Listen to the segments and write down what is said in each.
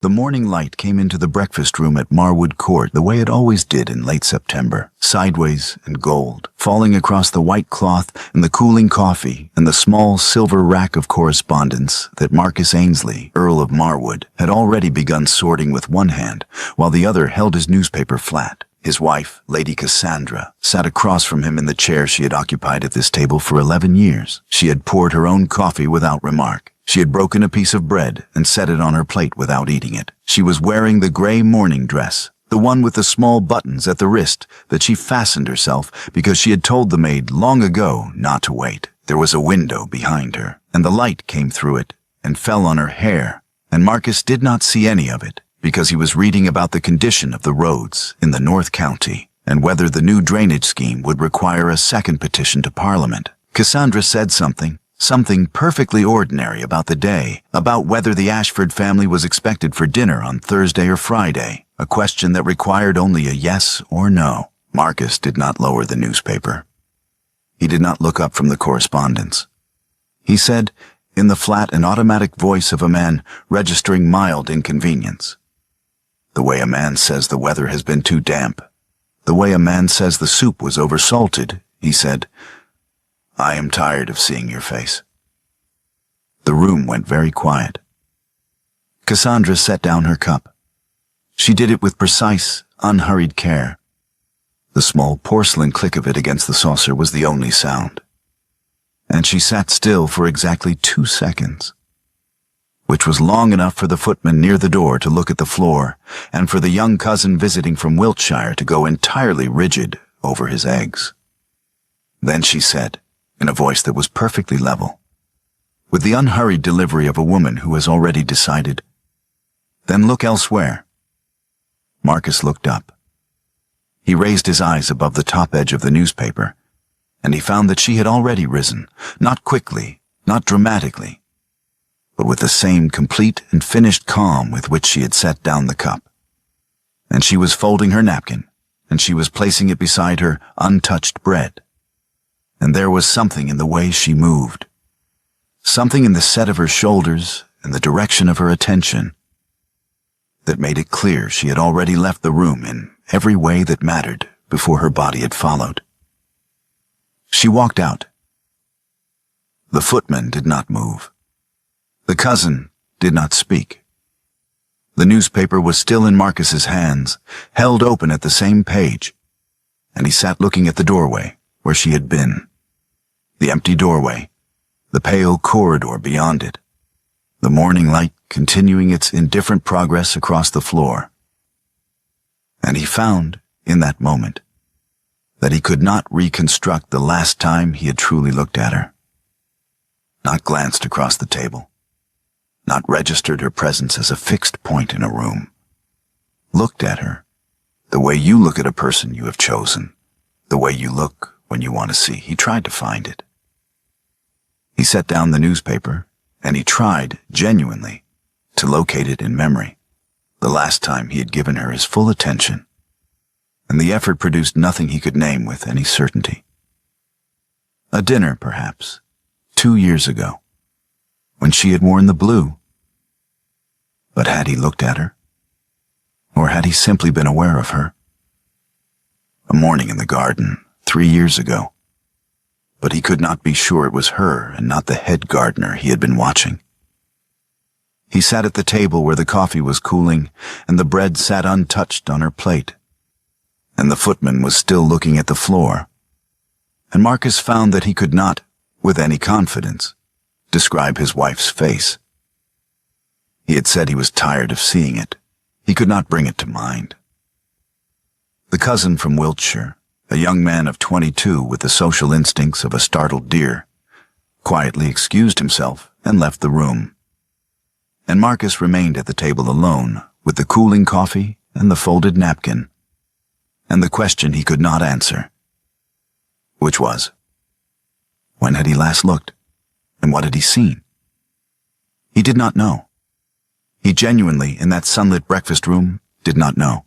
The morning light came into the breakfast room at Marwood Court the way it always did in late September, sideways and gold, falling across the white cloth and the cooling coffee and the small silver rack of correspondence that Marcus Ainsley, Earl of Marwood, had already begun sorting with one hand, while the other held his newspaper flat. His wife, Lady Cassandra, sat across from him in the chair she had occupied at this table for 11 years. She had poured her own coffee without remark. She had broken a piece of bread and set it on her plate without eating it. She was wearing the gray morning dress, the one with the small buttons at the wrist that she fastened herself because she had told the maid long ago not to wait. There was a window behind her, and the light came through it and fell on her hair, and Marcus did not see any of it because he was reading about the condition of the roads in the North County and whether the new drainage scheme would require a second petition to Parliament. Cassandra said something perfectly ordinary about the day, about whether the Ashford family was expected for dinner on Thursday or Friday, a question that required only a yes or no. Marcus did not lower the newspaper. He did not look up from the correspondence. He said, in the flat and automatic voice of a man registering mild inconvenience, the way a man says the weather has been too damp, the way a man says the soup was oversalted, he said, I am tired of seeing your face. The room went very quiet. Cassandra set down her cup. She did it with precise, unhurried care. The small porcelain click of it against the saucer was the only sound. And she sat still for exactly 2 seconds, which was long enough for the footman near the door to look at the floor and for the young cousin visiting from Wiltshire to go entirely rigid over his eggs. Then she said, in a voice that was perfectly level, with the unhurried delivery of a woman who has already decided, then look elsewhere. Marcus looked up. He raised his eyes above the top edge of the newspaper, and he found that she had already risen, not quickly, not dramatically, but with the same complete and finished calm with which she had set down the cup. And she was folding her napkin, and she was placing it beside her untouched bread. And there was something in the way she moved, something in the set of her shoulders and the direction of her attention, that made it clear she had already left the room in every way that mattered before her body had followed. She walked out. The footman did not move. The cousin did not speak. The newspaper was still in Marcus's hands, held open at the same page, and he sat looking at the doorway where she had been. The empty doorway, the pale corridor beyond it, the morning light continuing its indifferent progress across the floor. And he found, in that moment, that he could not reconstruct the last time he had truly looked at her, not glanced across the table, not registered her presence as a fixed point in a room, looked at her the way you look at a person you have chosen, the way you look when you want to see. He tried to find it. He set down the newspaper, and he tried, genuinely, to locate it in memory, the last time he had given her his full attention, and the effort produced nothing he could name with any certainty. A dinner, perhaps, 2 years ago, when she had worn the blue. But had he looked at her? Or had he simply been aware of her? A morning in the garden, 3 years ago. But he could not be sure it was her and not the head gardener he had been watching. He sat at the table where the coffee was cooling and the bread sat untouched on her plate, and the footman was still looking at the floor, and Marcus found that he could not, with any confidence, describe his wife's face. He had said he was tired of seeing it. He could not bring it to mind. The cousin from Wiltshire, a young man of 22 with the social instincts of a startled deer, quietly excused himself and left the room. And Marcus remained at the table alone with the cooling coffee and the folded napkin, and the question he could not answer, which was, when had he last looked, and what had he seen? He did not know. He genuinely, in that sunlit breakfast room, did not know.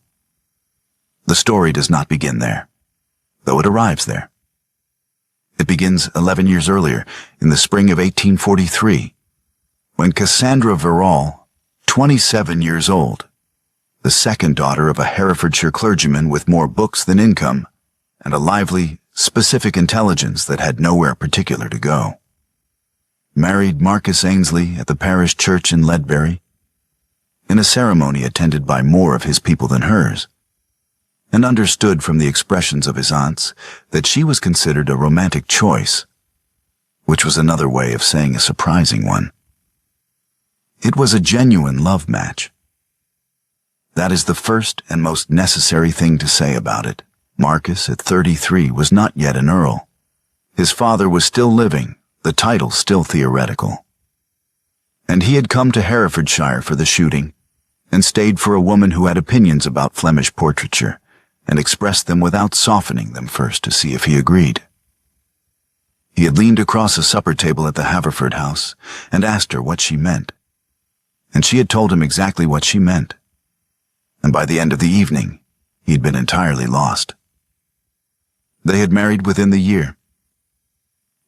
The story does not begin there, though it arrives there. It begins 11 years earlier, in the spring of 1843, when Cassandra Verrall, 27 years old, the second daughter of a Herefordshire clergyman with more books than income, and a lively, specific intelligence that had nowhere particular to go. Married Marcus Ainsley at the parish church in Ledbury, in a ceremony attended by more of his people than hers, and understood from the expressions of his aunts that she was considered a romantic choice, which was another way of saying a surprising one. It was a genuine love match. That is the first and most necessary thing to say about it. Marcus, at 33, was not yet an earl. His father was still living, the title still theoretical. And he had come to Herefordshire for the shooting, and stayed for a woman who had opinions about Flemish portraiture, and expressed them without softening them first to see if he agreed. He had leaned across a supper table at the Haverford house and asked her what she meant, and she had told him exactly what she meant, and by the end of the evening, he'd been entirely lost. They had married within the year.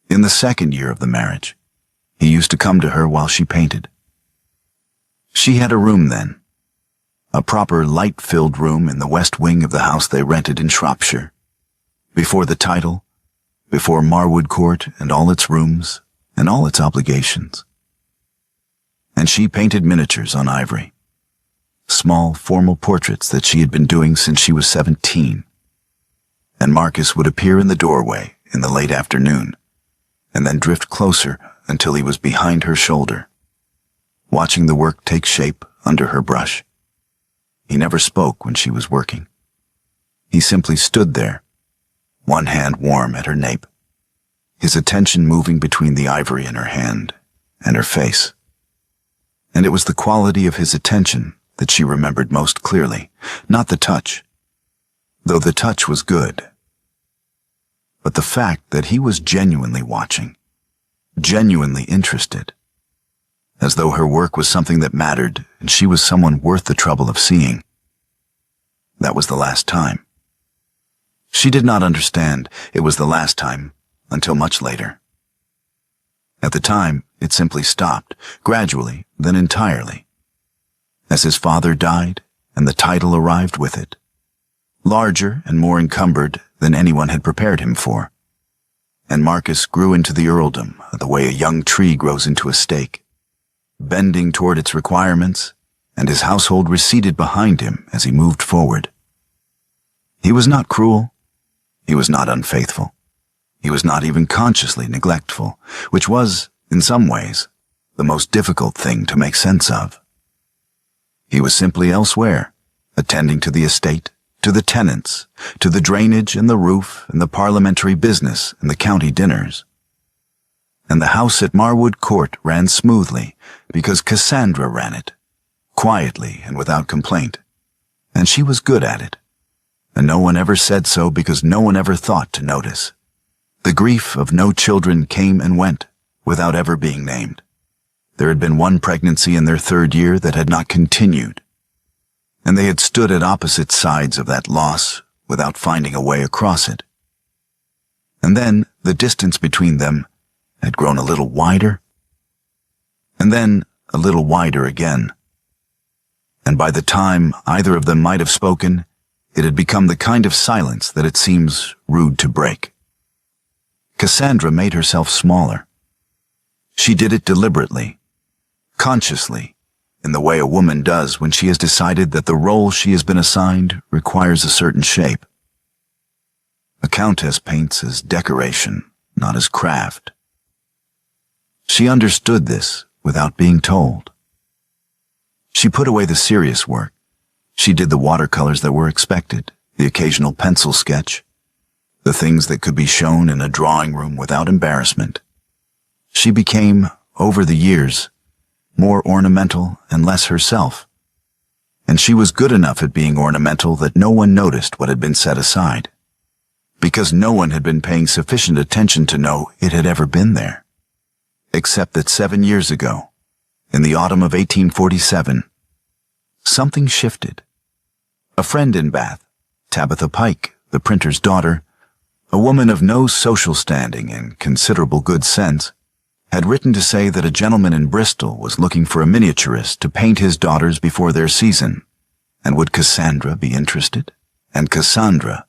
In the second year of the marriage, he used to come to her while she painted. She had a room then, a proper light-filled room in the west wing of the house they rented in Shropshire, before the title, before Marwood Court and all its rooms and all its obligations. And she painted miniatures on ivory, small formal portraits that she had been doing since she was 17. And Marcus would appear in the doorway in the late afternoon, and then drift closer until he was behind her shoulder, watching the work take shape under her brush. He never spoke when she was working. He simply stood there, one hand warm at her nape, his attention moving between the ivory in her hand and her face. And it was the quality of his attention that she remembered most clearly, not the touch, though the touch was good, but the fact that he was genuinely watching, genuinely interested, as though her work was something that mattered and she was someone worth the trouble of seeing. That was the last time. She did not understand it was the last time until much later. At the time, it simply stopped, gradually, then entirely, as his father died and the title arrived with it, larger and more encumbered than anyone had prepared him for. And Marcus grew into the earldom the way a young tree grows into a stake, bending toward its requirements, and his household receded behind him as he moved forward. He was not cruel. He was not unfaithful. He was not even consciously neglectful, which was, in some ways, the most difficult thing to make sense of. He was simply elsewhere, attending to the estate, to the tenants, to the drainage and the roof and the parliamentary business and the county dinners. And the house at Marwood Court ran smoothly because Cassandra ran it, quietly and without complaint, and she was good at it. And no one ever said so because no one ever thought to notice. The grief of no children came and went without ever being named. There had been one pregnancy in their third year that had not continued, and they had stood at opposite sides of that loss without finding a way across it. And then the distance between them had grown a little wider, and then a little wider again. And by the time either of them might have spoken, it had become the kind of silence that it seems rude to break. Cassandra made herself smaller. She did it deliberately, consciously, in the way a woman does when she has decided that the role she has been assigned requires a certain shape. A countess paints as decoration, not as craft. She understood this without being told. She put away the serious work. She did the watercolors that were expected, the occasional pencil sketch, the things that could be shown in a drawing room without embarrassment. She became, over the years, more ornamental and less herself. And she was good enough at being ornamental that no one noticed what had been set aside, because no one had been paying sufficient attention to know it had ever been there. Except that 7 years ago, in the autumn of 1847, something shifted. A friend in Bath, Tabitha Pike, the printer's daughter, a woman of no social standing and considerable good sense, had written to say that a gentleman in Bristol was looking for a miniaturist to paint his daughters before their season, and would Cassandra be interested? And Cassandra,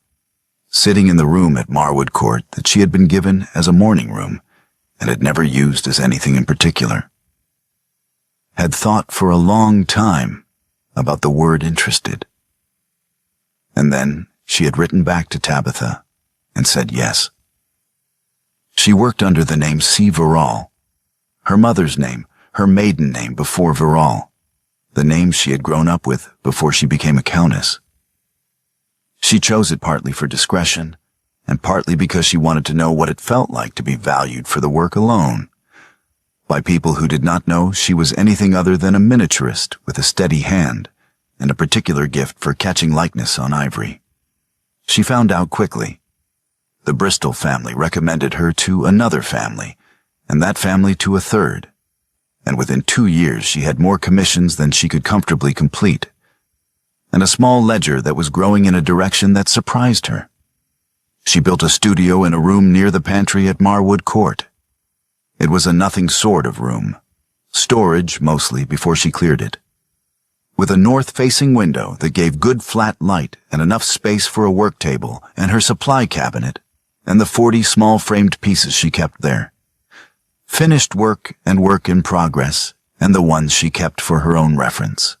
sitting in the room at Marwood Court that she had been given as a morning room and had never used as anything in particular, had thought for a long time about the word interested. And then she had written back to Tabitha and said yes. She worked under the name C. Verrall, her mother's name, her maiden name before Verrall, the name she had grown up with before she became a countess. She chose it partly for discretion, and partly because she wanted to know what it felt like to be valued for the work alone, by people who did not know she was anything other than a miniaturist with a steady hand and a particular gift for catching likeness on ivory. She found out quickly. The Bristol family recommended her to another family, and that family to a third, and within 2 years she had more commissions than she could comfortably complete, and a small ledger that was growing in a direction that surprised her. She built a studio in a room near the pantry at Marwood Court. It was a nothing sort of room, storage mostly before she cleared it, with a north-facing window that gave good flat light and enough space for a work table and her supply cabinet and the 40 small framed pieces she kept there. Finished work and work in progress, and the ones she kept for her own reference.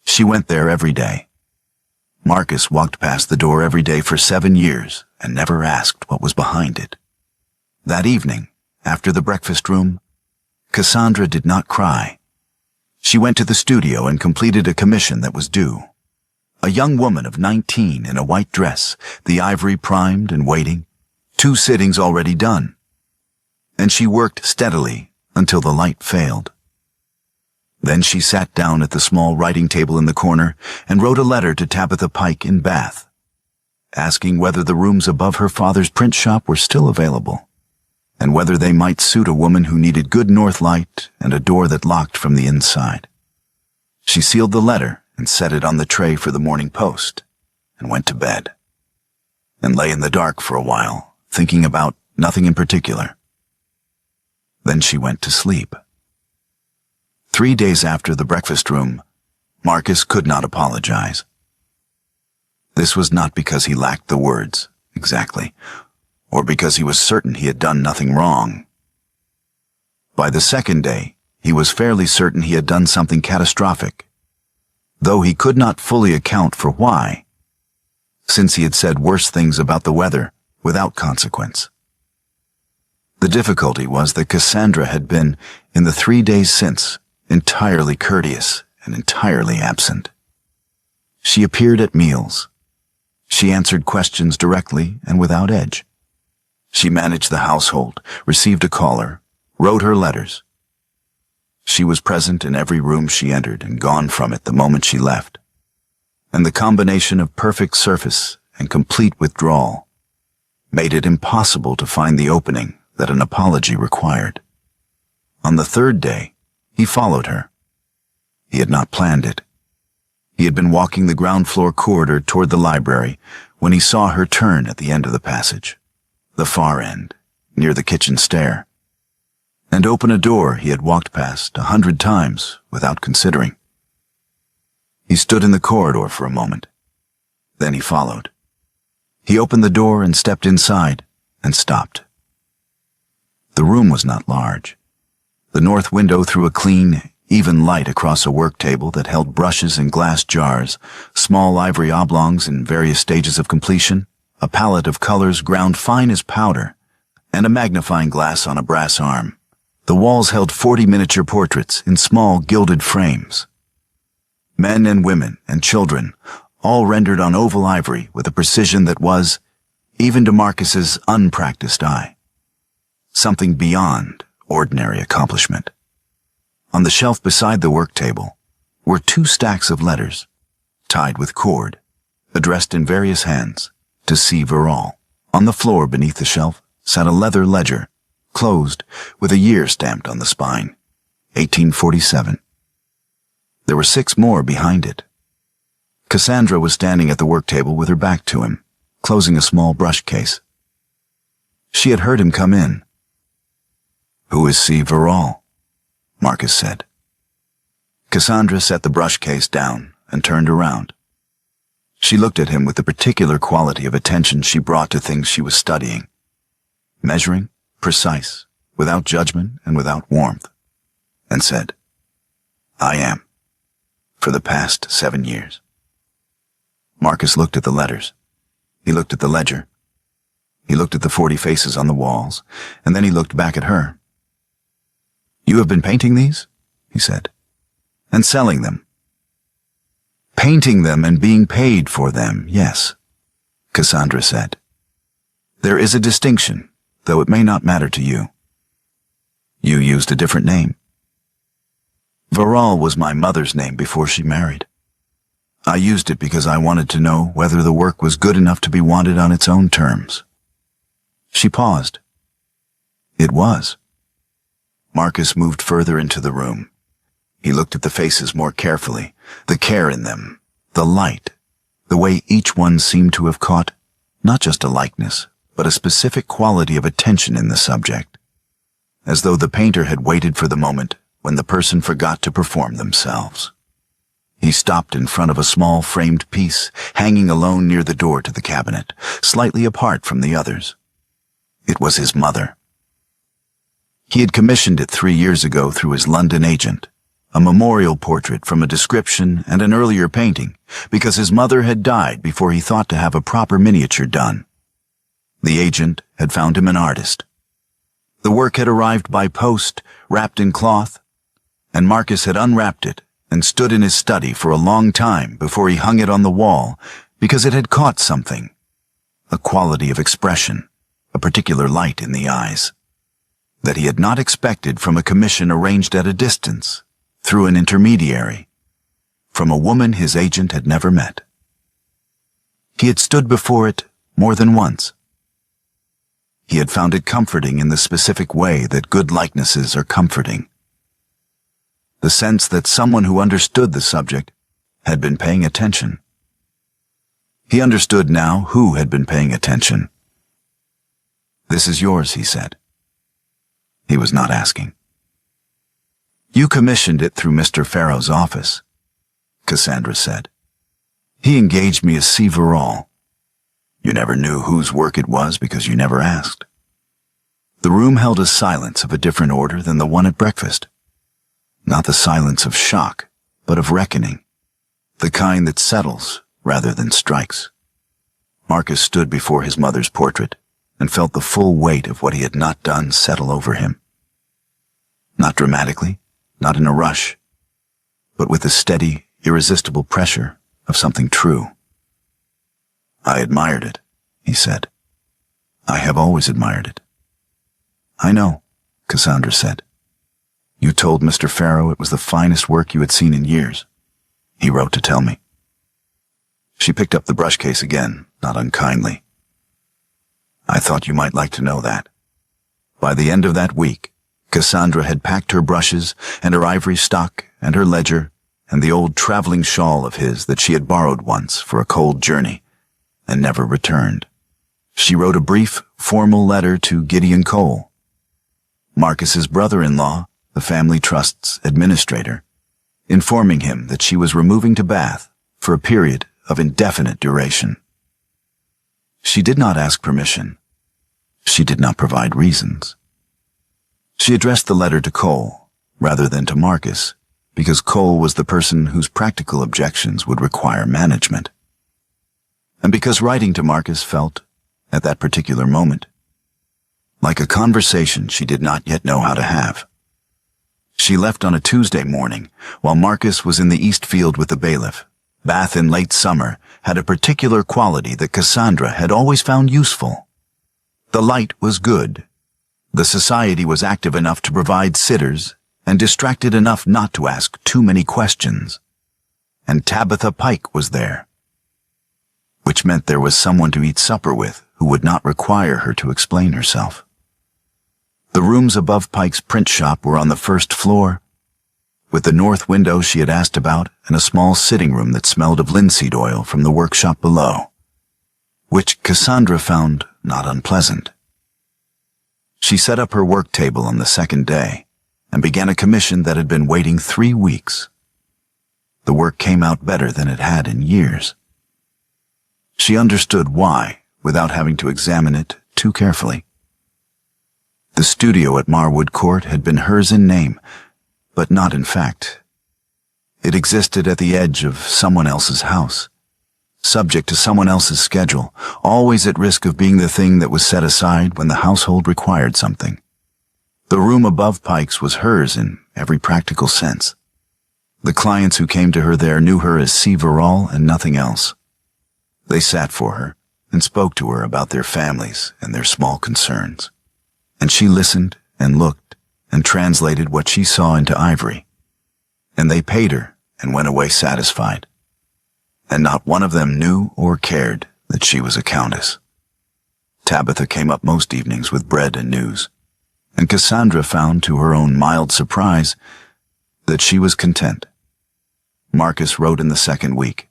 She went there every day. Marcus walked past the door every day for 7 years and never asked what was behind it. That evening, after the breakfast room, Cassandra did not cry. She went to the studio and completed a commission that was due. A young woman of 19 in a white dress, the ivory primed and waiting, 2 sittings already done. And she worked steadily until the light failed. Then she sat down at the small writing table in the corner and wrote a letter to Tabitha Pike in Bath, asking whether the rooms above her father's print shop were still available, and whether they might suit a woman who needed good north light and a door that locked from the inside. She sealed the letter and set it on the tray for the morning post, and went to bed, and lay in the dark for a while, thinking about nothing in particular. Then she went to sleep. 3 days after the breakfast room, Marcus could not apologize. This was not because he lacked the words, exactly, or because he was certain he had done nothing wrong. By the second day, he was fairly certain he had done something catastrophic, though he could not fully account for why, since he had said worse things about the weather without consequence. The difficulty was that Cassandra had been, in the 3 days since, entirely courteous and entirely absent. She appeared at meals. She answered questions directly and without edge. She managed the household, received a caller, wrote her letters. She was present in every room she entered and gone from it the moment she left. And the combination of perfect surface and complete withdrawal made it impossible to find the opening that an apology required. On the 3rd day, he followed her. He had not planned it. He had been walking the ground floor corridor toward the library when he saw her turn at the end of the passage, the far end, near the kitchen stair, and open a door he had walked past 100 times without considering. He stood in the corridor for a moment. Then he followed. He opened the door and stepped inside, and stopped. The room was not large. The north window threw a clean, even light across a work table that held brushes and glass jars, small ivory oblongs in various stages of completion, a palette of colors ground fine as powder, and a magnifying glass on a brass arm. The walls held 40 miniature portraits in small gilded frames. Men and women and children, all rendered on oval ivory with a precision that was, even to Marcus's unpracticed eye, something beyond ordinary accomplishment. On the shelf beside the work table were 2 stacks of letters, tied with cord, addressed in various hands, to C. Verrall. On the floor beneath the shelf sat a leather ledger, closed, with a year stamped on the spine, 1847. There were 6 more behind it. Cassandra was standing at the work table with her back to him, closing a small brush case. She had heard him come in. "Who is C. Verall?" Marcus said. Cassandra set the brush case down and turned around. She looked at him with the particular quality of attention she brought to things she was studying. Measuring, precise, without judgment and without warmth, and said, "I am. For the past 7 years." Marcus looked at the letters. He looked at the ledger. He looked at the 40 faces on the walls, and then he looked back at her. "You have been painting these?" he said. "And selling them?" "Painting them and being paid for them, yes," Cassandra said. "There is a distinction, though it may not matter to you. You used a different name." "Verall was my mother's name before she married. I used it because I wanted to know whether the work was good enough to be wanted on its own terms." She paused. It was. Marcus moved further into the room. He looked at the faces more carefully, the care in them, the light, the way each one seemed to have caught not just a likeness, but a specific quality of attention in the subject, as though the painter had waited for the moment when the person forgot to perform themselves. He stopped in front of a small framed piece, hanging alone near the door to the cabinet, slightly apart from the others. It was his mother. He had commissioned it 3 years ago through his London agent, a memorial portrait from a description and an earlier painting, because his mother had died before he thought to have a proper miniature done. The agent had found him an artist. The work had arrived by post, wrapped in cloth, and Marcus had unwrapped it and stood in his study for a long time before he hung it on the wall, because it had caught something, a quality of expression, a particular light in the eyes, that he had not expected from a commission arranged at a distance, through an intermediary, from a woman his agent had never met. He had stood before it more than once. He had found it comforting in the specific way that good likenesses are comforting. The sense that someone who understood the subject had been paying attention. He understood now who had been paying attention. "This is yours," he said. He was not asking. "You commissioned it through Mr. Farrow's office," Cassandra said. "He engaged me as C. Verall. You never knew whose work it was because you never asked." The room held a silence of a different order than the one at breakfast. Not the silence of shock, but of reckoning, the kind that settles rather than strikes. Marcus stood before his mother's portrait and felt the full weight of what he had not done settle over him. Not dramatically, not in a rush, but with the steady, irresistible pressure of something true. "I admired it," he said. "I have always admired it." "I know," Cassandra said. "You told Mr. Farrow it was the finest work you had seen in years. He wrote to tell me." She picked up the brush case again, not unkindly. "I thought you might like to know that." By the end of that week, Cassandra had packed her brushes and her ivory stock and her ledger and the old traveling shawl of his that she had borrowed once for a cold journey and never returned. She wrote a brief, formal letter to Gideon Cole, Marcus's brother-in-law, the family trust's administrator, informing him that she was removing to Bath for a period of indefinite duration. She did not ask permission. She did not provide reasons. She addressed the letter to Cole, rather than to Marcus, because Cole was the person whose practical objections would require management. And because writing to Marcus felt, at that particular moment, like a conversation she did not yet know how to have. She left on a Tuesday morning, while Marcus was in the East Field with the bailiff. Bath in late summer had a particular quality that Cassandra had always found useful. The light was good. The society was active enough to provide sitters and distracted enough not to ask too many questions. And Tabitha Pike was there, which meant there was someone to eat supper with who would not require her to explain herself. The rooms above Pike's print shop were on the first floor, with the north window she had asked about and a small sitting room that smelled of linseed oil from the workshop below, which Cassandra found not unpleasant. She set up her work table on the second day and began a commission that had been waiting 3 weeks. The work came out better than it had in years. She understood why without having to examine it too carefully. The studio at Marwood Court had been hers in name, but not in fact. It existed at the edge of someone else's house, subject to someone else's schedule, always at risk of being the thing that was set aside when the household required something. The room above Pike's was hers in every practical sense. The clients who came to her there knew her as C. Verrall and nothing else. They sat for her and spoke to her about their families and their small concerns. And she listened and looked and translated what she saw into ivory. And they paid her and went away satisfied. And not one of them knew or cared that she was a countess. Tabitha came up most evenings with bread and news, and Cassandra found to her own mild surprise that she was content. Marcus wrote in the second week.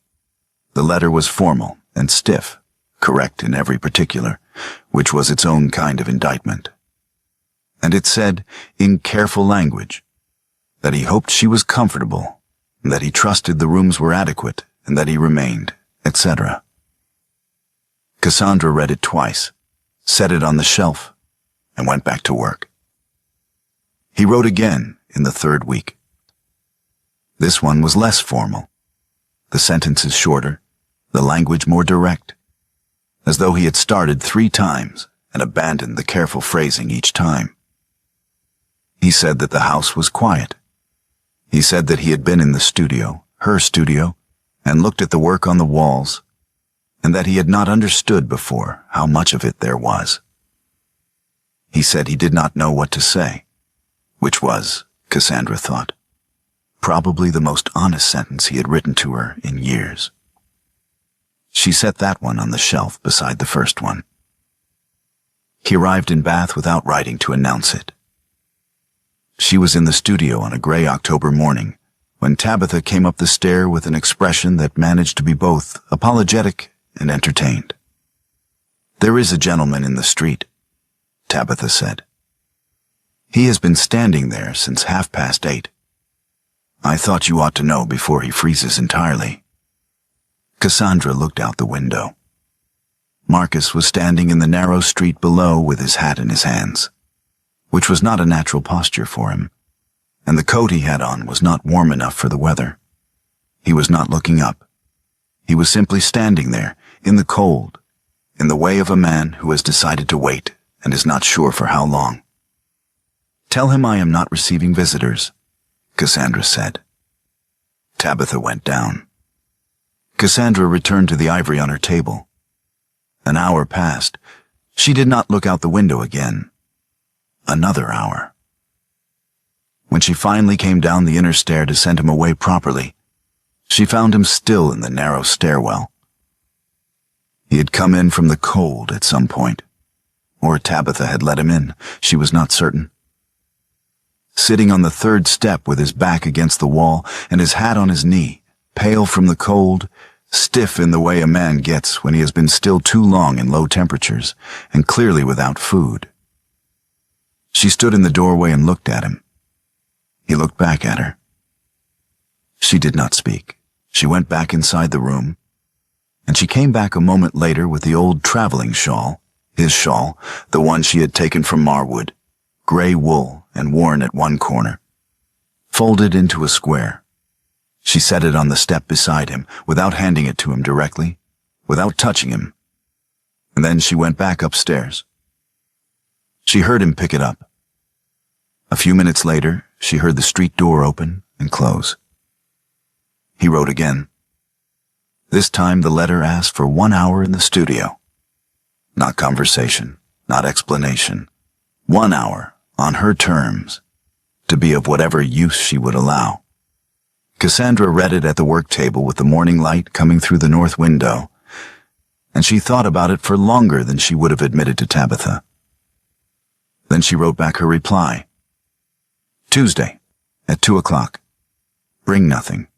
The letter was formal and stiff, correct in every particular, which was its own kind of indictment. And it said, in careful language, that he hoped she was comfortable, and that he trusted the rooms were adequate, and that he remained, etc. Cassandra read it twice, set it on the shelf, and went back to work. He wrote again in the third week. This one was less formal, the sentences shorter, the language more direct, as though he had started 3 times and abandoned the careful phrasing each time. He said that the house was quiet. He said that he had been in the studio, her studio, and looked at the work on the walls, and that he had not understood before how much of it there was. He said he did not know what to say, which was, Cassandra thought, probably the most honest sentence he had written to her in years. She set that one on the shelf beside the first one. He arrived in Bath without writing to announce it. She was in the studio on a gray October morning when Tabitha came up the stair with an expression that managed to be both apologetic and entertained. "There is a gentleman in the street," Tabitha said. "He has been standing there since 8:30. I thought you ought to know before he freezes entirely." Cassandra looked out the window. Marcus was standing in the narrow street below with his hat in his hands, which was not a natural posture for him, and the coat he had on was not warm enough for the weather. He was not looking up. He was simply standing there, in the cold, in the way of a man who has decided to wait and is not sure for how long. "Tell him I am not receiving visitors," Cassandra said. Tabitha went down. Cassandra returned to the ivory on her table. An hour passed. She did not look out the window again. Another hour. When she finally came down the inner stair to send him away properly, she found him still in the narrow stairwell. He had come in from the cold at some point, or Tabitha had let him in, she was not certain. Sitting on the third step with his back against the wall and his hat on his knee, pale from the cold, stiff in the way a man gets when he has been still too long in low temperatures, and clearly without food. She stood in the doorway and looked at him. He looked back at her. She did not speak. She went back inside the room, and she came back a moment later with the old traveling shawl, his shawl, the one she had taken from Marwood, gray wool and worn at one corner, folded into a square. She set it on the step beside him, without handing it to him directly, without touching him, and then she went back upstairs. She heard him pick it up. A few minutes later, she heard the street door open and close. He wrote again. This time the letter asked for 1 hour in the studio. Not conversation, not explanation. 1 hour, on her terms, to be of whatever use she would allow. Cassandra read it at the work table with the morning light coming through the north window, and she thought about it for longer than she would have admitted to Tabitha. Then she wrote back her reply. Tuesday, at 2 o'clock. Bring nothing.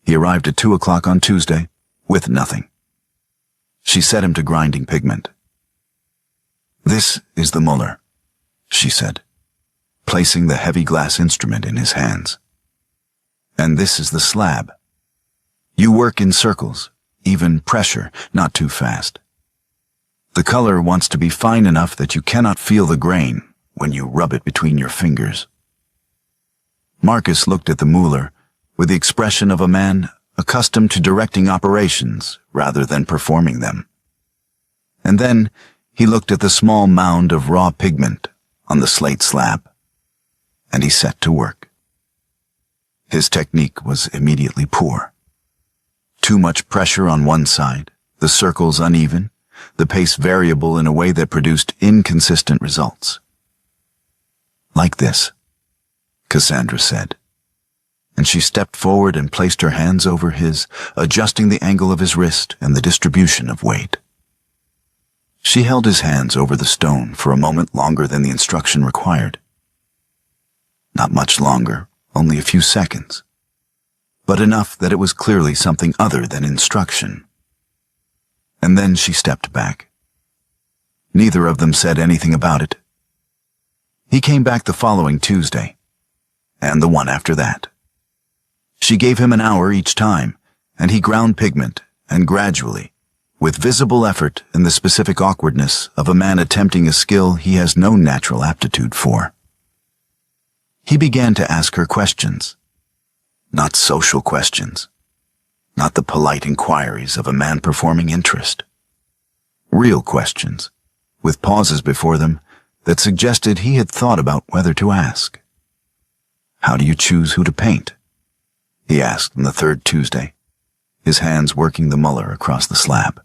He arrived at 2 o'clock on Tuesday, with nothing. She set him to grinding pigment. "This is the Muller," she said, placing the heavy glass instrument in his hands. "And this is the slab. You work in circles, even pressure, not too fast. The color wants to be fine enough that you cannot feel the grain when you rub it between your fingers." Marcus looked at the Muller with the expression of a man accustomed to directing operations rather than performing them. And then he looked at the small mound of raw pigment on the slate slab, and he set to work. His technique was immediately poor. Too much pressure on one side, the circles uneven, the pace variable in a way that produced inconsistent results. "Like this," Cassandra said, and she stepped forward and placed her hands over his, adjusting the angle of his wrist and the distribution of weight. She held his hands over the stone for a moment longer than the instruction required. Not much longer, only a few seconds, but enough that it was clearly something other than instruction. And then she stepped back. Neither of them said anything about it. He came back the following Tuesday, and the one after that. She gave him an hour each time, and he ground pigment, and gradually, with visible effort and the specific awkwardness of a man attempting a skill he has no natural aptitude for. He began to ask her questions. Not social questions. Not the polite inquiries of a man performing interest. Real questions, with pauses before them that suggested he had thought about whether to ask. "How do you choose who to paint?" he asked on the third Tuesday, his hands working the Muller across the slab.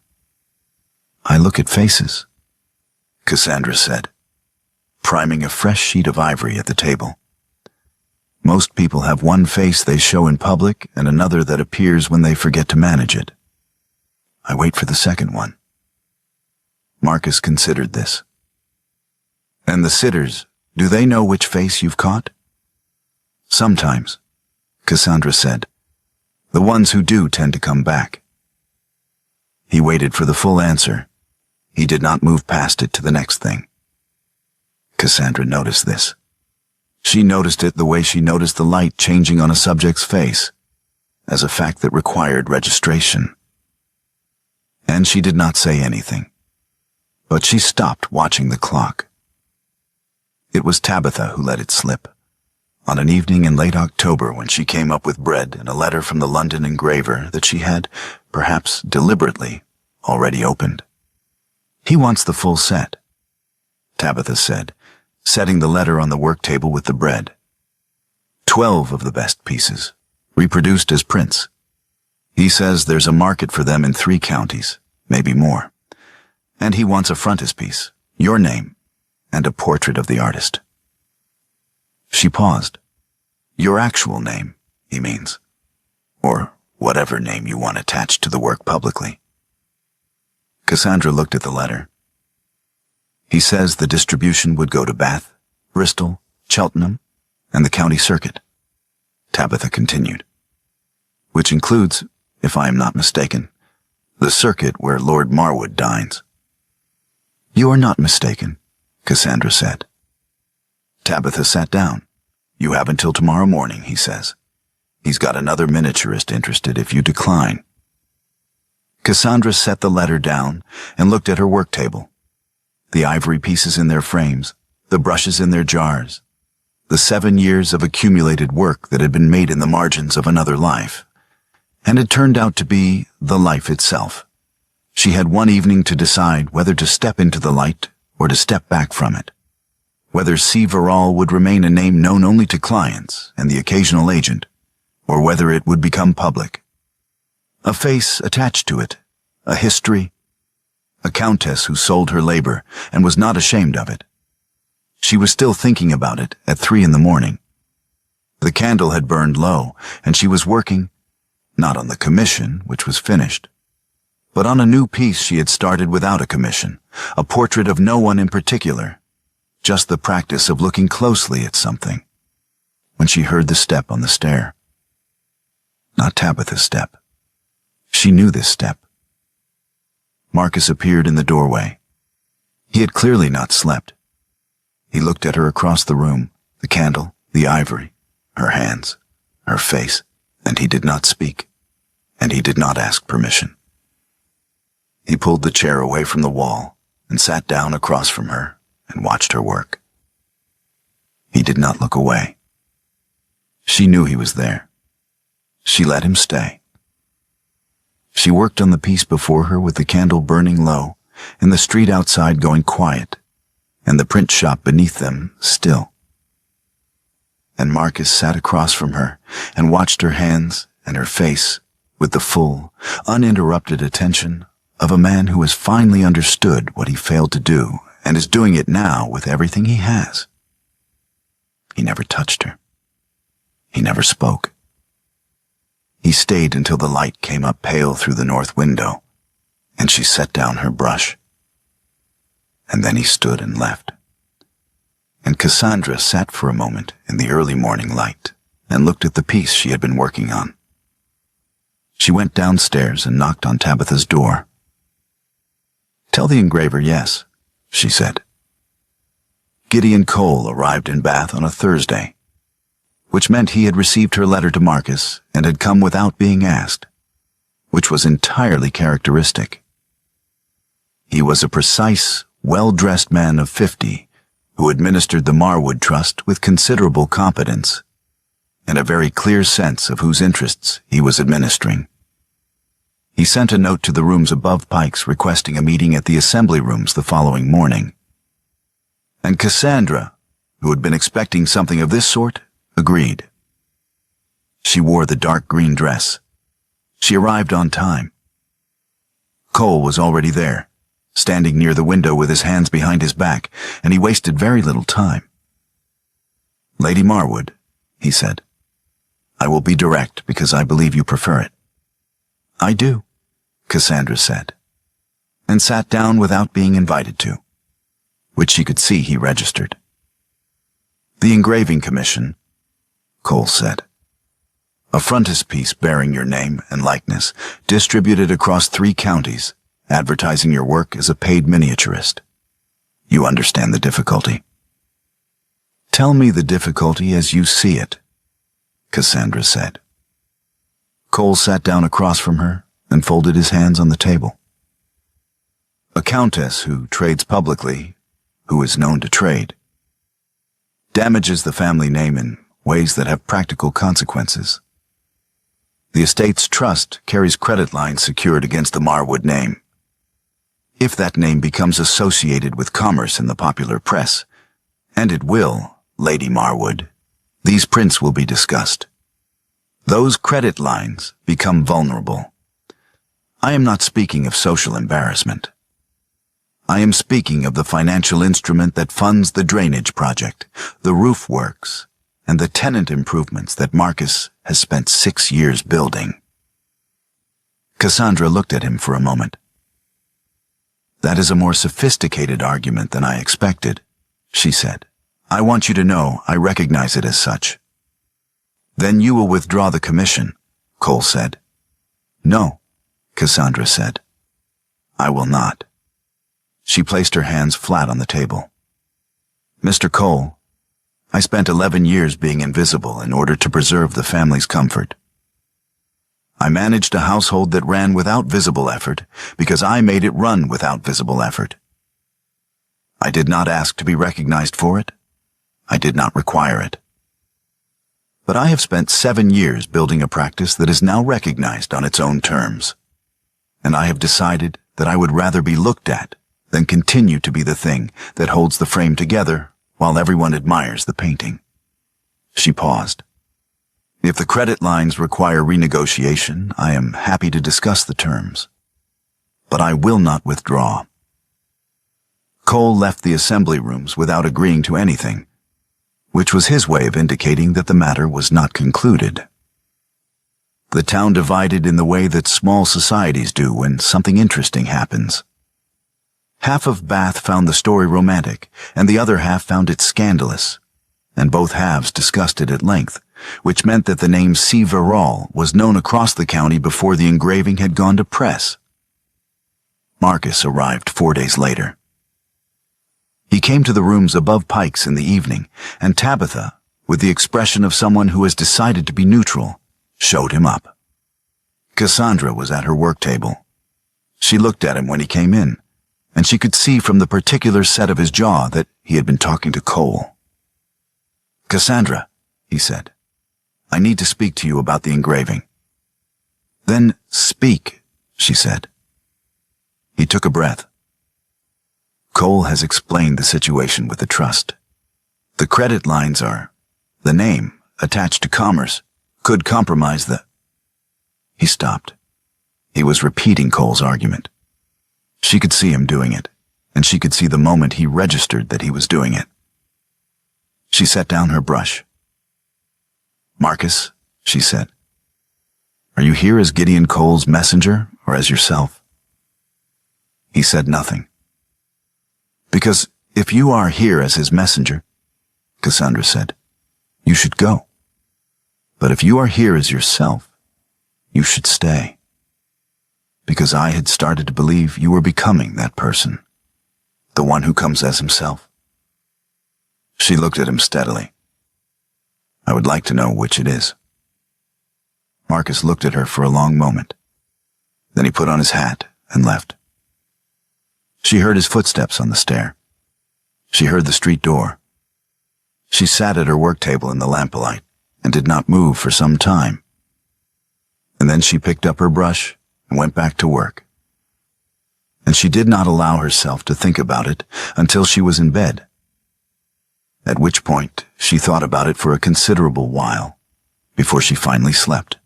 "I look at faces," Cassandra said, priming a fresh sheet of ivory at the table. "Most people have one face they show in public and another that appears when they forget to manage it. I wait for the second one." Marcus considered this. "And the sitters, do they know which face you've caught?" "Sometimes," Cassandra said. "The ones who do tend to come back." He waited for the full answer. He did not move past it to the next thing. Cassandra noticed this. She noticed it the way she noticed the light changing on a subject's face, as a fact that required registration. And she did not say anything, but she stopped watching the clock. It was Tabitha who let it slip, on an evening in late October when she came up with bread and a letter from the London engraver that she had, perhaps deliberately, already opened. "He wants the full set," Tabitha said, setting the letter on the work table with the bread. 12 of the best pieces, reproduced as prints. He says there's a market for them in 3 counties, maybe more. And he wants a frontispiece, your name, and a portrait of the artist. She paused. "Your actual name, he means. Or whatever name you want attached to the work publicly." Cassandra looked at the letter. "He says the distribution would go to Bath, Bristol, Cheltenham, and the county circuit," Tabitha continued. "Which includes, if I am not mistaken, the circuit where Lord Marwood dines." "You are not mistaken," Cassandra said. Tabitha sat down. "You have until tomorrow morning," he says. "He's got another miniaturist interested if you decline." Cassandra set the letter down and looked at her work table. The ivory pieces in their frames, the brushes in their jars, the 7 years of accumulated work that had been made in the margins of another life, and it turned out to be the life itself. She had one evening to decide whether to step into the light or to step back from it, whether C. Verall would remain a name known only to clients and the occasional agent, or whether it would become public. A face attached to it, a history, a countess who sold her labor and was not ashamed of it. She was still thinking about it at 3 in the morning. The candle had burned low, and she was working, not on the commission, which was finished, but on a new piece she had started without a commission, a portrait of no one in particular, just the practice of looking closely at something, when she heard the step on the stair. Not Tabitha's step. She knew this step. Marcus appeared in the doorway. He had clearly not slept. He looked at her across the room, the candle, the ivory, her hands, her face, and he did not speak, and he did not ask permission. He pulled the chair away from the wall and sat down across from her and watched her work. He did not look away. She knew he was there. She let him stay. She worked on the piece before her with the candle burning low and the street outside going quiet and the print shop beneath them still. And Marcus sat across from her and watched her hands and her face with the full, uninterrupted attention of a man who has finally understood what he failed to do and is doing it now with everything he has. He never touched her. He never spoke. He stayed until the light came up pale through the north window, and she set down her brush. And then he stood and left. And Cassandra sat for a moment in the early morning light and looked at the piece she had been working on. She went downstairs and knocked on Tabitha's door. "Tell the engraver yes," she said. Gideon Cole arrived in Bath on a Thursday, which meant he had received her letter to Marcus and had come without being asked, which was entirely characteristic. He was a precise, well-dressed man of 50 who administered the Marwood Trust with considerable competence and a very clear sense of whose interests he was administering. He sent a note to the rooms above Pike's requesting a meeting at the assembly rooms the following morning. And Cassandra, who had been expecting something of this sort, agreed. She wore the dark green dress. She arrived on time. Cole was already there, standing near the window with his hands behind his back, and he wasted very little time. "Lady Marwood," he said, "I will be direct because I believe you prefer it." "I do," Cassandra said, and sat down without being invited to, which she could see he registered. "The engraving commission," Cole said. "A frontispiece bearing your name and likeness, distributed across 3 counties, advertising your work as a paid miniaturist. You understand the difficulty." "Tell me the difficulty as you see it," Cassandra said. Cole sat down across from her and folded his hands on the table. "A countess who trades publicly, who is known to trade, damages the family name in ways that have practical consequences. The estate's trust carries credit lines secured against the Marwood name. If that name becomes associated with commerce in the popular press, and it will, Lady Marwood, these prints will be discussed. Those credit lines become vulnerable. I am not speaking of social embarrassment. I am speaking of the financial instrument that funds the drainage project, the roof works, and the tenant improvements that Marcus has spent 6 years building." Cassandra looked at him for a moment. "That is a more sophisticated argument than I expected," she said. "I want you to know I recognize it as such." "Then you will withdraw the commission," Cole said. "No," Cassandra said. "I will not." She placed her hands flat on the table. "Mr. Cole, I spent 11 years being invisible in order to preserve the family's comfort. I managed a household that ran without visible effort because I made it run without visible effort. I did not ask to be recognized for it. I did not require it. But I have spent 7 years building a practice that is now recognized on its own terms, and I have decided that I would rather be looked at than continue to be the thing that holds the frame together while everyone admires the painting." She paused. "If the credit lines require renegotiation, I am happy to discuss the terms. But I will not withdraw." Cole left the assembly rooms without agreeing to anything, which was his way of indicating that the matter was not concluded. The town divided in the way that small societies do when something interesting happens. Half of Bath found the story romantic, and the other half found it scandalous, and both halves discussed it at length, which meant that the name C. Verrall was known across the county before the engraving had gone to press. Marcus arrived 4 days later. He came to the rooms above Pike's in the evening, and Tabitha, with the expression of someone who has decided to be neutral, showed him up. Cassandra was at her work table. She looked at him when he came in, and she could see from the particular set of his jaw that he had been talking to Cole. "Cassandra," he said, "I need to speak to you about the engraving." "Then speak," she said. He took a breath. "Cole has explained the situation with the trust. The credit lines the name attached to Commerce could compromise the—" He stopped. He was repeating Cole's argument. She could see him doing it, and she could see the moment he registered that he was doing it. She set down her brush. "Marcus," she said, "are you here as Gideon Cole's messenger or as yourself?" He said nothing. "Because if you are here as his messenger," Cassandra said, "you should go. But if you are here as yourself, you should stay. Because I had started to believe you were becoming that person, the one who comes as himself." She looked at him steadily. "I would like to know which it is." Marcus looked at her for a long moment. Then he put on his hat and left. She heard his footsteps on the stair. She heard the street door. She sat at her work table in the lamplight and did not move for some time. And then she picked up her brush and went back to work. And she did not allow herself to think about it until she was in bed, at which point she thought about it for a considerable while before she finally slept.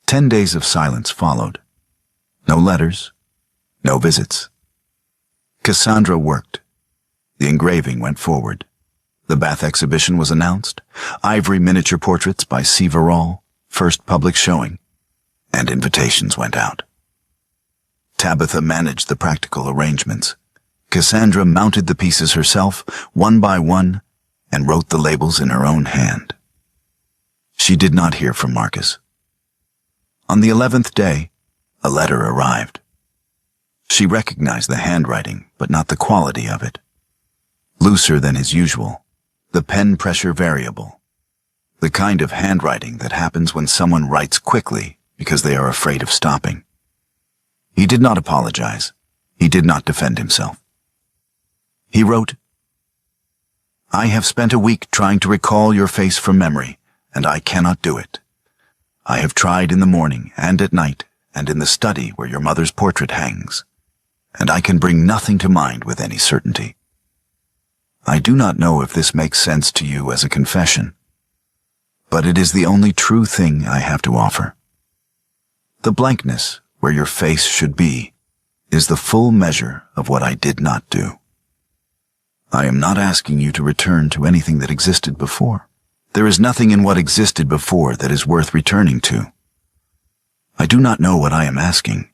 10 days of silence followed. No letters, no visits. Cassandra worked. The engraving went forward. The Bath exhibition was announced, ivory miniature portraits by C. Verrall, first public showing, and invitations went out. Tabitha managed the practical arrangements. Cassandra mounted the pieces herself, one by one, and wrote the labels in her own hand. She did not hear from Marcus. On the 11th day, a letter arrived. She recognized the handwriting, but not the quality of it. Looser than his usual, the pen pressure variable. The kind of handwriting that happens when someone writes quickly because they are afraid of stopping. He did not apologize. He did not defend himself. He wrote, "I have spent a week trying to recall your face from memory, and I cannot do it. I have tried in the morning and at night and in the study where your mother's portrait hangs, and I can bring nothing to mind with any certainty. I do not know if this makes sense to you as a confession, but it is the only true thing I have to offer. The blankness where your face should be is the full measure of what I did not do. I am not asking you to return to anything that existed before. There is nothing in what existed before that is worth returning to. I do not know what I am asking.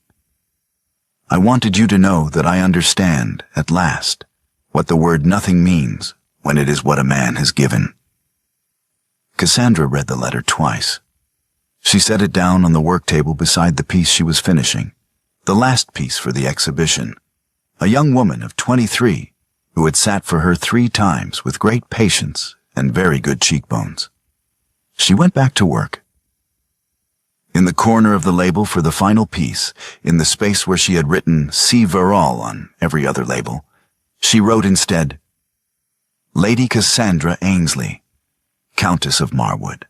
I wanted you to know that I understand, at last, what the word nothing means when it is what a man has given." Cassandra read the letter twice. She set it down on the work table beside the piece she was finishing, the last piece for the exhibition, a young woman of 23 who had sat for her 3 times with great patience and very good cheekbones. She went back to work. In the corner of the label for the final piece, in the space where she had written C. Verrall on every other label, she wrote instead, "Lady Cassandra Ainsley, Countess of Marwood."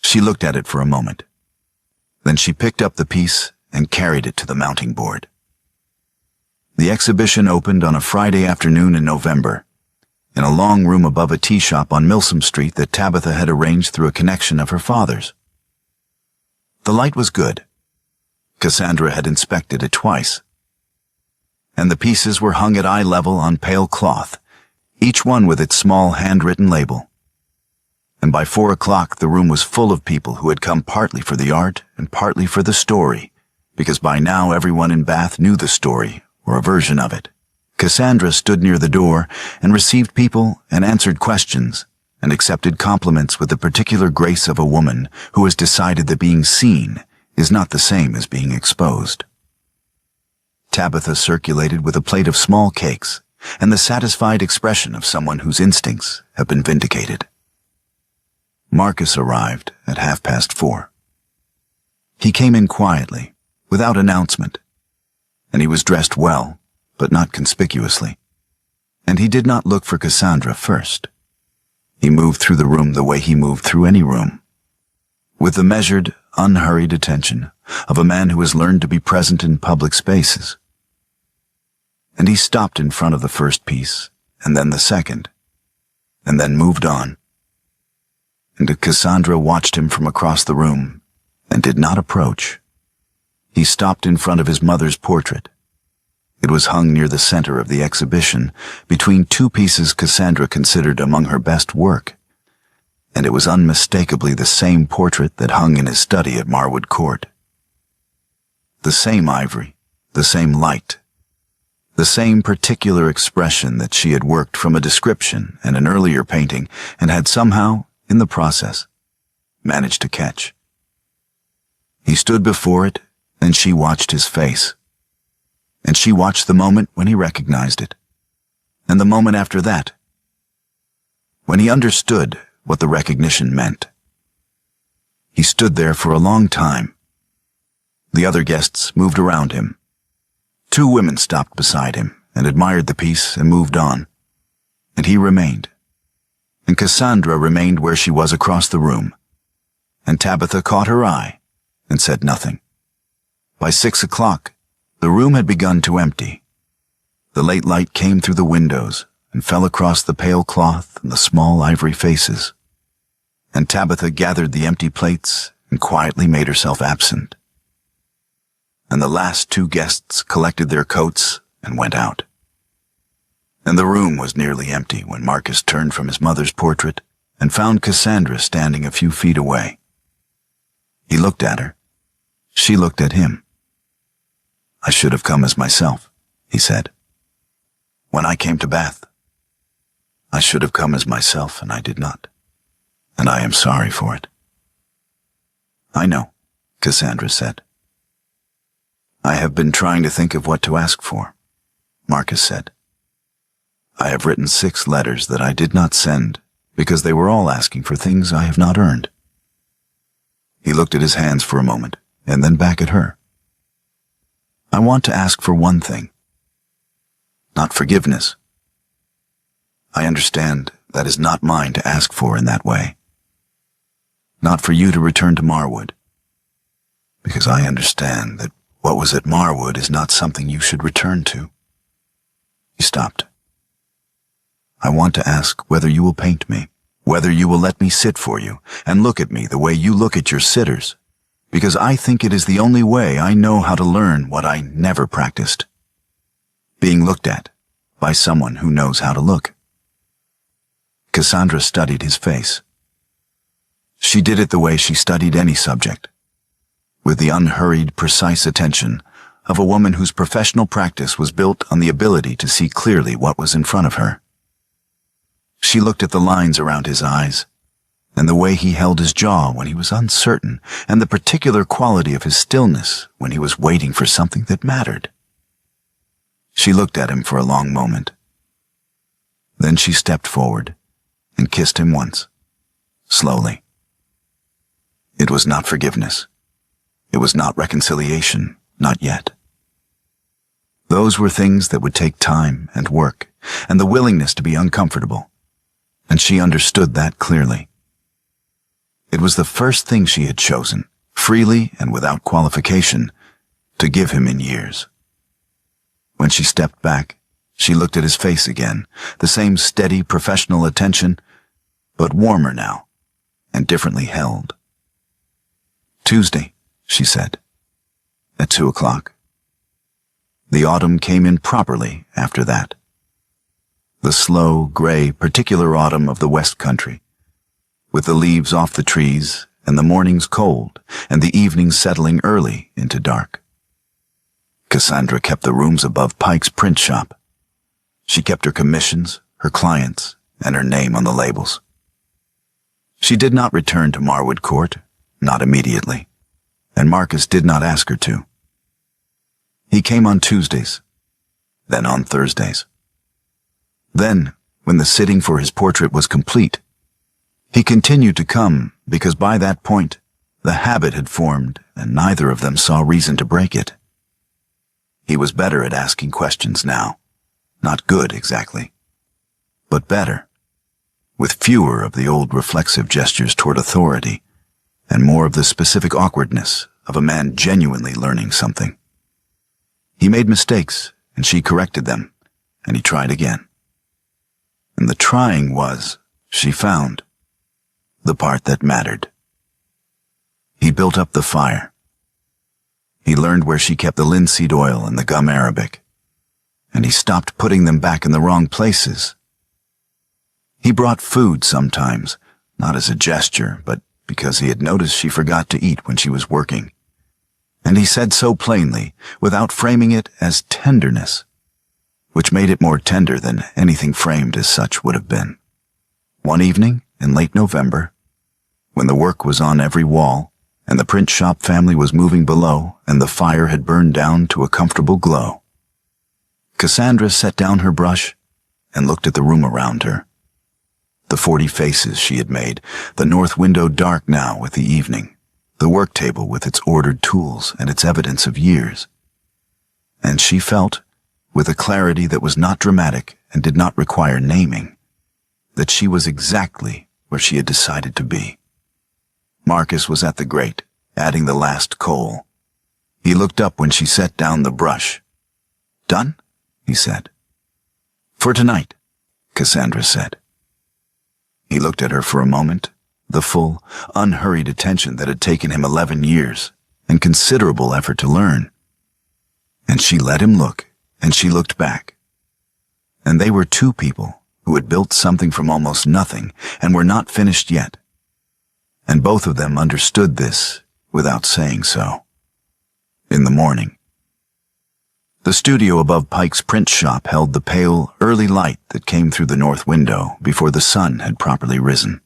She looked at it for a moment. Then she picked up the piece and carried it to the mounting board. The exhibition opened on a Friday afternoon in November, in a long room above a tea shop on Milsom Street that Tabitha had arranged through a connection of her father's. The light was good. Cassandra had inspected it twice. And the pieces were hung at eye level on pale cloth, each one with its small handwritten label. And by 4 o'clock the room was full of people who had come partly for the art and partly for the story, because by now everyone in Bath knew the story, or a version of it. Cassandra stood near the door and received people and answered questions and accepted compliments with the particular grace of a woman who has decided that being seen is not the same as being exposed. Tabitha circulated with a plate of small cakes, and the satisfied expression of someone whose instincts have been vindicated. Marcus arrived at 4:30. He came in quietly, without announcement, and he was dressed well, but not conspicuously. And he did not look for Cassandra first. He moved through the room the way he moved through any room, with the measured, unhurried attention of a man who has learned to be present in public spaces. And he stopped in front of the first piece, and then the second, and then moved on. And Cassandra watched him from across the room and did not approach. He stopped in front of his mother's portrait. It was hung near the center of the exhibition, between two pieces Cassandra considered among her best work, and it was unmistakably the same portrait that hung in his study at Marwood Court. The same ivory, the same light, the same particular expression that she had worked from a description and an earlier painting and had somehow, in the process, managed to catch. He stood before it, and she watched his face. And she watched the moment when he recognized it, and the moment after that, when he understood what the recognition meant. He stood there for a long time. The other guests moved around him. 2 women stopped beside him and admired the piece and moved on, and he remained. And Cassandra remained where she was across the room, and Tabitha caught her eye and said nothing. By 6 o'clock, the room had begun to empty. The late light came through the windows and fell across the pale cloth and the small ivory faces, and Tabitha gathered the empty plates and quietly made herself absent. And the last 2 guests collected their coats and went out. And the room was nearly empty when Marcus turned from his mother's portrait and found Cassandra standing a few feet away. He looked at her. She looked at him. "I should have come as myself," he said. "When I came to Bath, I should have come as myself, and I did not. And I am sorry for it." "I know," Cassandra said. "I have been trying to think of what to ask for," Marcus said. "I have written 6 letters that I did not send because they were all asking for things I have not earned." He looked at his hands for a moment and then back at her. "I want to ask for one thing. Not forgiveness. I understand that is not mine to ask for in that way. Not for you to return to Marwood, because I understand that what was at Marwood is not something you should return to." He stopped. "I want to ask whether you will paint me, whether you will let me sit for you and look at me the way you look at your sitters, because I think it is the only way I know how to learn what I never practiced. Being looked at by someone who knows how to look." Cassandra studied his face. She did it the way she studied any subject, with the unhurried, precise attention of a woman whose professional practice was built on the ability to see clearly what was in front of her. She looked at the lines around his eyes, and the way he held his jaw when he was uncertain, and the particular quality of his stillness when he was waiting for something that mattered. She looked at him for a long moment. Then she stepped forward and kissed him once, slowly. It was not forgiveness. It was not reconciliation, not yet. Those were things that would take time and work, and the willingness to be uncomfortable, and she understood that clearly. It was the first thing she had chosen, freely and without qualification, to give him in years. When she stepped back, she looked at his face again, the same steady professional attention, but warmer now, and differently held. "Tuesday," she said, at 2 o'clock. The autumn came in properly after that. The slow, gray, particular autumn of the West Country, with the leaves off the trees and the mornings cold and the evenings settling early into dark. Cassandra kept the rooms above Pike's print shop. She kept her commissions, her clients, and her name on the labels. She did not return to Marwood Court, not immediately, and Marcus did not ask her to. He came on Tuesdays, then on Thursdays. Then, when the sitting for his portrait was complete, he continued to come because by that point, the habit had formed and neither of them saw reason to break it. He was better at asking questions now. Not good, exactly, but better, with fewer of the old reflexive gestures toward authority and more of the specific awkwardness of a man genuinely learning something. He made mistakes, and she corrected them, and he tried again. And the trying was, she found, the part that mattered. He built up the fire. He learned where she kept the linseed oil and the gum arabic, and he stopped putting them back in the wrong places. He brought food sometimes, not as a gesture, but because he had noticed she forgot to eat when she was working. And he said so plainly, without framing it as tenderness, which made it more tender than anything framed as such would have been. One evening in late November, when the work was on every wall, and the print shop family was moving below, and the fire had burned down to a comfortable glow, Cassandra set down her brush and looked at the room around her. The 40 faces she had made, the north window dark now with the evening, the work table with its ordered tools and its evidence of years. And she felt, with a clarity that was not dramatic and did not require naming, that she was exactly where she had decided to be. Marcus was at the grate, adding the last coal. He looked up when she set down the brush. "Done?" he said. "For tonight," Cassandra said. He looked at her for a moment, the full, unhurried attention that had taken him 11 years and considerable effort to learn. And she let him look, and she looked back. And they were two people who had built something from almost nothing and were not finished yet. And both of them understood this without saying so. In the morning, the studio above Pike's print shop held the pale, early light that came through the north window before the sun had properly risen.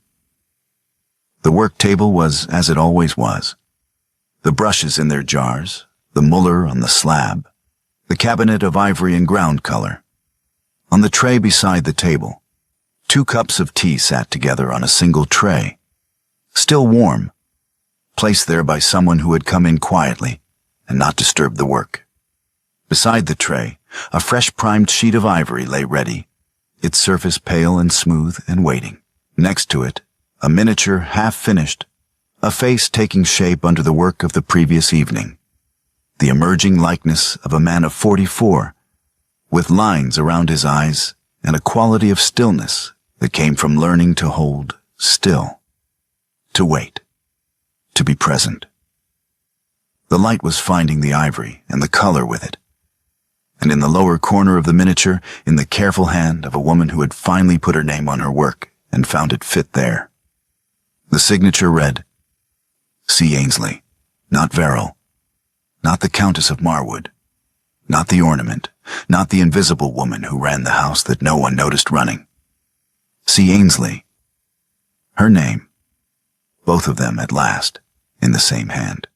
The work table was as it always was. The brushes in their jars, the muller on the slab, the cabinet of ivory and ground color. On the tray beside the table, 2 cups of tea sat together on a single tray, still warm, placed there by someone who had come in quietly and not disturbed the work. Beside the tray, a fresh primed sheet of ivory lay ready, its surface pale and smooth and waiting. Next to it, a miniature half-finished, a face taking shape under the work of the previous evening, the emerging likeness of a man of 44, with lines around his eyes and a quality of stillness that came from learning to hold still, to wait, to be present. The light was finding the ivory and the color with it, and in the lower corner of the miniature, in the careful hand of a woman who had finally put her name on her work and found it fit there. The signature read, C. Ainsley, not Verrill, not the Countess of Marwood, not the ornament, not the invisible woman who ran the house that no one noticed running. C. Ainsley. Her name, both of them at last, in the same hand.